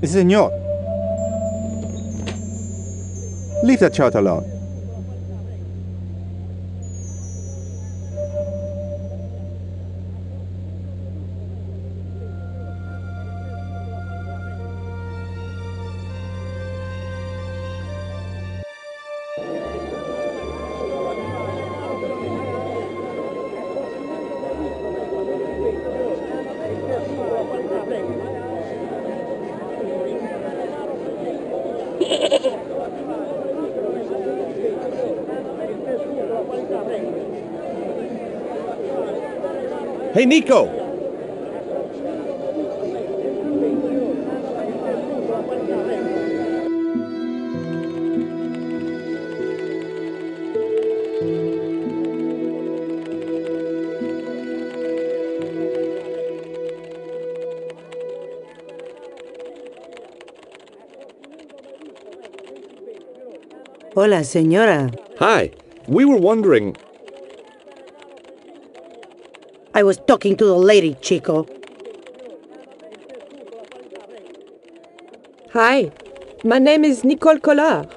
Señor. Leave that child alone. Hey, Nico! Hola, señora. Hi. We were wondering... I was talking to the lady, Chico. Hi, my name is Nicole Collard.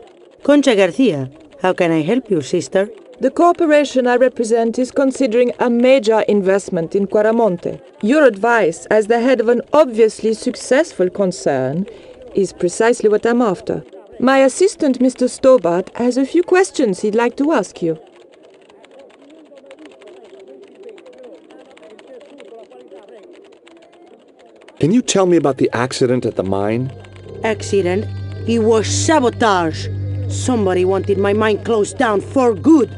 Concha Garcia. How can I help you, sister? The corporation I represent is considering a major investment in Quaramonte. Your advice, as the head of an obviously successful concern, is precisely what I'm after. My assistant, Mr. Stobart, has a few questions he'd like to ask you. Can you tell me about the accident at the mine? Accident? It was sabotage. Somebody wanted my mine closed down for good.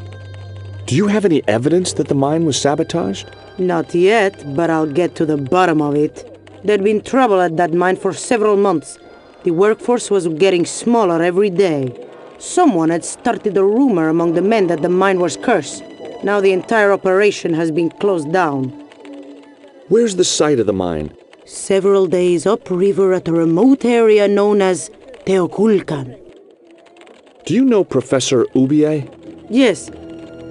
Do you have any evidence that the mine was sabotaged? Not yet, but I'll get to the bottom of it. There'd been trouble at that mine for several months. The workforce was getting smaller every day. Someone had started a rumor among the men that the mine was cursed. Now the entire operation has been closed down. Where's the site of the mine? Several days upriver at a remote area known as Teoculcan. Do you know Professor Ubier? Yes.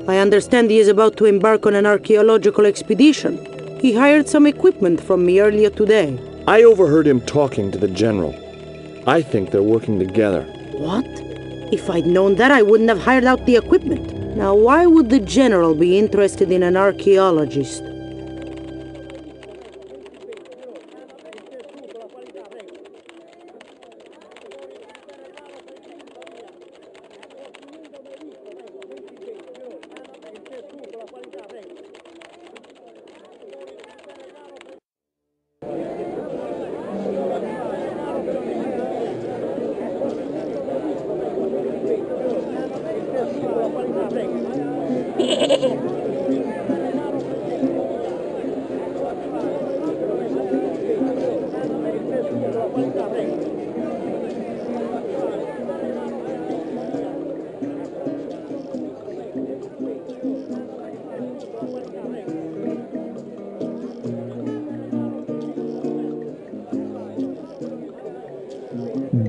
I understand he is about to embark on an archaeological expedition. He hired some equipment from me earlier today. I overheard him talking to the general. I think they're working together. What? If I'd known that, I wouldn't have hired out the equipment. Now, why would the general be interested in an archaeologist?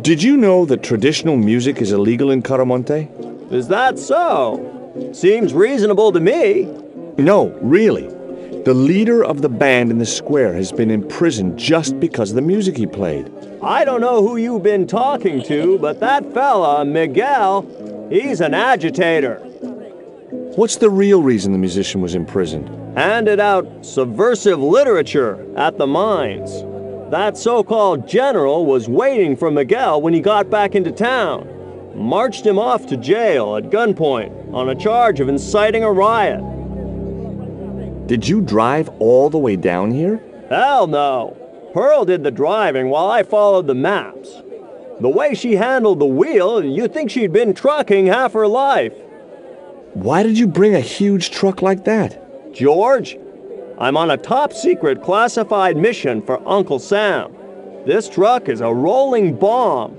Did you know that traditional music is illegal in Caramonte? Is that so? Seems reasonable to me. No, really. The leader of the band in the square has been imprisoned just because of the music he played. I don't know who you've been talking to, but that fella, Miguel, he's an agitator. What's the real reason the musician was imprisoned? Handed out subversive literature at the mines. That so-called general was waiting for Miguel when he got back into town. Marched him off to jail at gunpoint on a charge of inciting a riot. Did you drive all the way down here? Hell no. Pearl did the driving while I followed the maps. The way she handled the wheel, you'd think she'd been trucking half her life. Why did you bring a huge truck like that? George, I'm on a top-secret classified mission for Uncle Sam. This truck is a rolling bomb.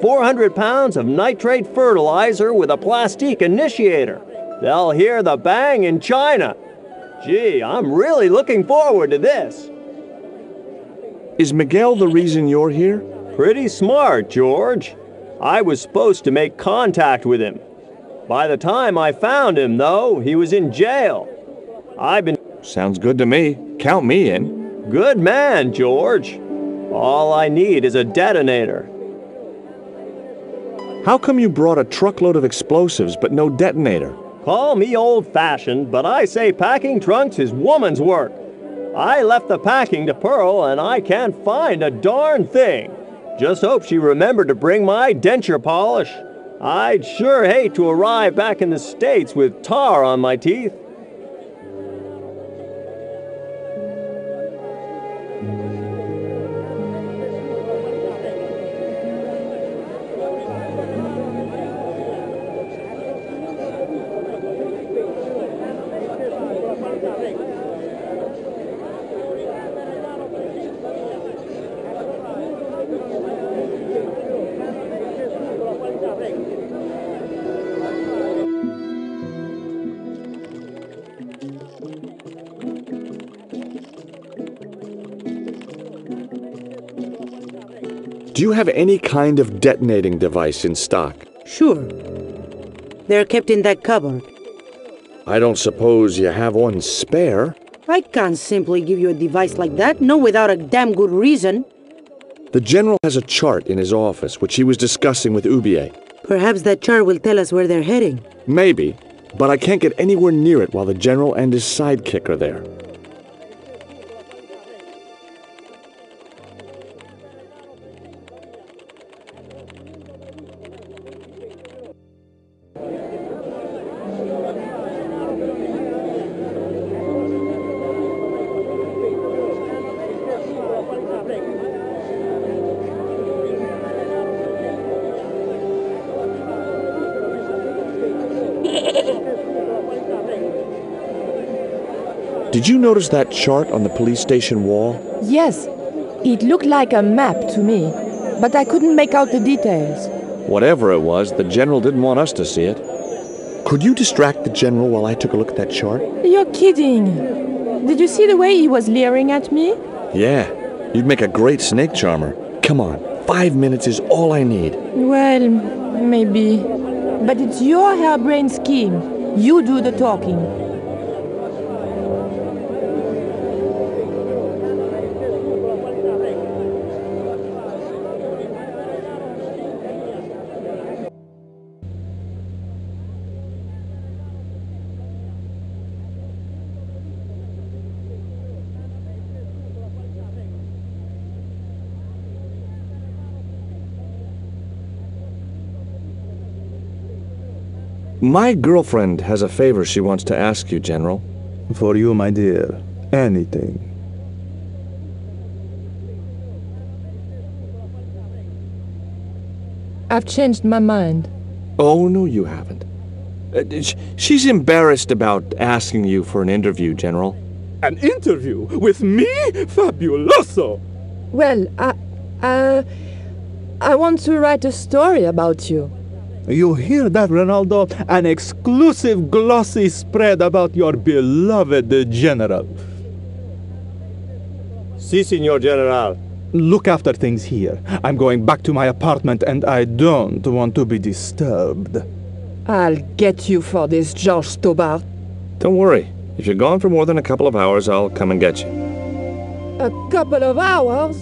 400 pounds of nitrate fertilizer with a plastique initiator. They'll hear the bang in China. Gee, I'm really looking forward to this. Is Miguel the reason you're here? Pretty smart, George. I was supposed to make contact with him. By the time I found him, though, he was in jail. I've been... Sounds good to me. Count me in. Good man, George. All I need is a detonator. How come you brought a truckload of explosives but no detonator? Call me old-fashioned, but I say packing trunks is woman's work. I left the packing to Pearl, and I can't find a darn thing. Just hope she remembered to bring my denture polish. I'd sure hate to arrive back in the States with tar on my teeth. Do you have any kind of detonating device in stock? Sure. They're kept in that cupboard. I don't suppose you have one spare? I can't simply give you a device like that, no without a damn good reason. The General has a chart in his office, which he was discussing with Ubier. Perhaps that chart will tell us where they're heading. Maybe, but I can't get anywhere near it while the General and his sidekick are there. Did you notice that chart on the police station wall? Yes, it looked like a map to me, but I couldn't make out the details. Whatever it was, the General didn't want us to see it. Could you distract the General while I took a look at that chart? You're kidding. Did you see the way he was leering at me? Yeah, you'd make a great snake charmer. Come on, 5 minutes is all I need. Well, maybe. But it's your harebrained scheme. You do the talking. My girlfriend has a favor she wants to ask you, General. For you, my dear, anything. I've changed my mind. Oh, no, you haven't. She's embarrassed about asking you for an interview, General. An interview with me? Fabuloso! Well, I want to write a story about you. You hear that, Ronaldo? An exclusive glossy spread about your beloved General. Si, Signor General. Look after things here. I'm going back to my apartment and I don't want to be disturbed. I'll get you for this, George Stobart. Don't worry. If you're gone for more than a couple of hours, I'll come and get you. A couple of hours?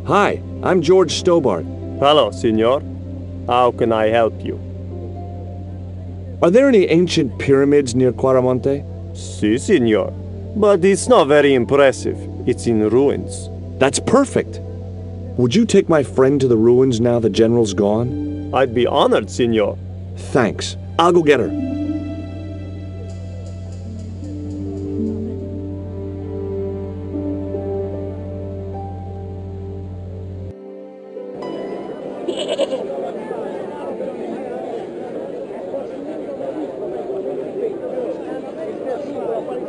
Hi, I'm George Stobart. Hello, Signor. How can I help you? Are there any ancient pyramids near Quaramonte? Si, Signor. But it's not very impressive. It's in ruins. That's perfect. Would you take my friend to the ruins now the General's gone? I'd be honored, Signor. Thanks. I'll go get her.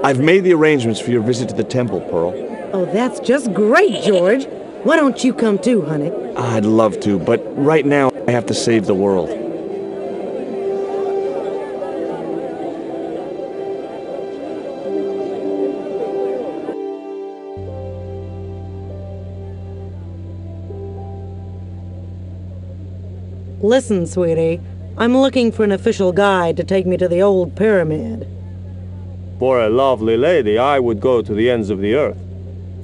I've made the arrangements for your visit to the temple, Pearl. Oh, that's just great, George. Why don't you come too, honey? I'd love to, but right now I have to save the world. Listen, sweetie, I'm looking for an official guide to take me to the old pyramid. For a lovely lady, I would go to the ends of the earth.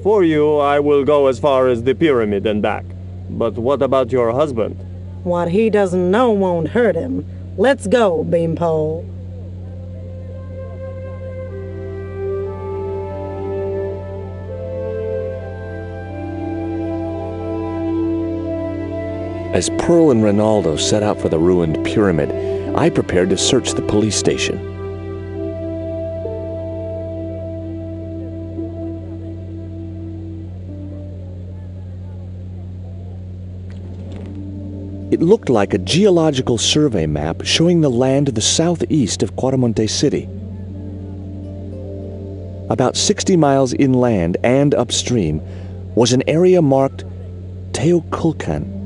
For you, I will go as far as the pyramid and back. But what about your husband? What he doesn't know won't hurt him. Let's go, Beanpole. As Pearl and Ronaldo set out for the ruined pyramid, I prepared to search the police station. It looked like a geological survey map showing the land to the southeast of Quaramonte City. About 60 miles inland and upstream was an area marked Teoculcan.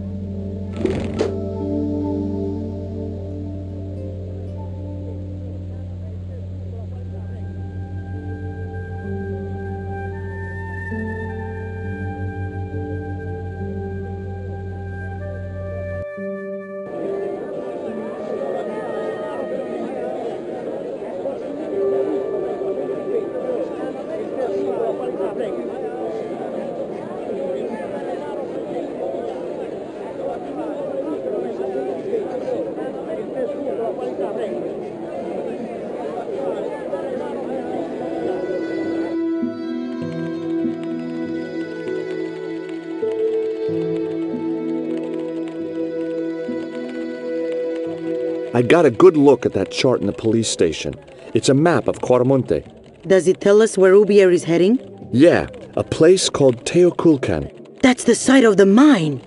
I got a good look at that chart in the police station. It's a map of Quaramonte. Does it tell us where Ubier is heading? Yeah, a place called Teoculcan. That's the site of the mine!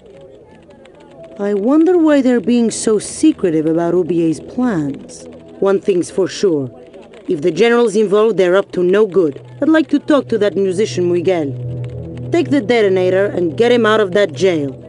I wonder why they're being so secretive about Ubier's plans. One thing's for sure. If the general's involved, they're up to no good. I'd like to talk to that musician Miguel. Take the detonator and get him out of that jail.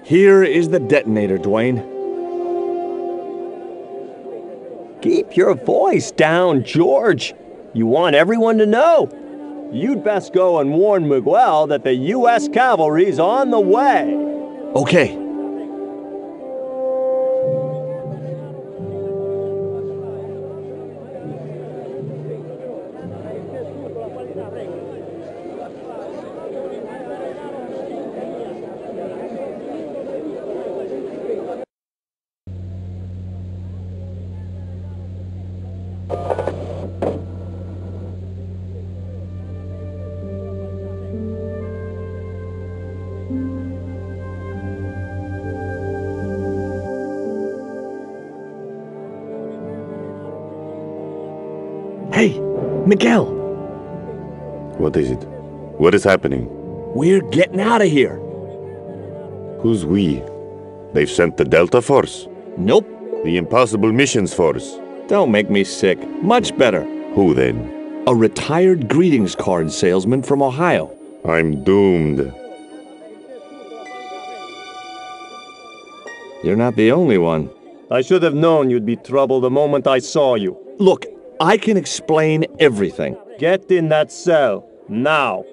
Here is the detonator, Dwayne. Keep your voice down, George. You want everyone to know. You'd best go and warn Miguel that the U.S. cavalry's on the way. Okay. Hey, Miguel. What is it? What is happening? We're getting out of here. Who's we? They've sent the Delta Force? Nope. The Impossible Missions Force? Don't make me sick. Much better. Who then? A retired greetings card salesman from Ohio. I'm doomed. You're not the only one. I should have known you'd be trouble the moment I saw you. Look, I can explain everything. Get in that cell, now.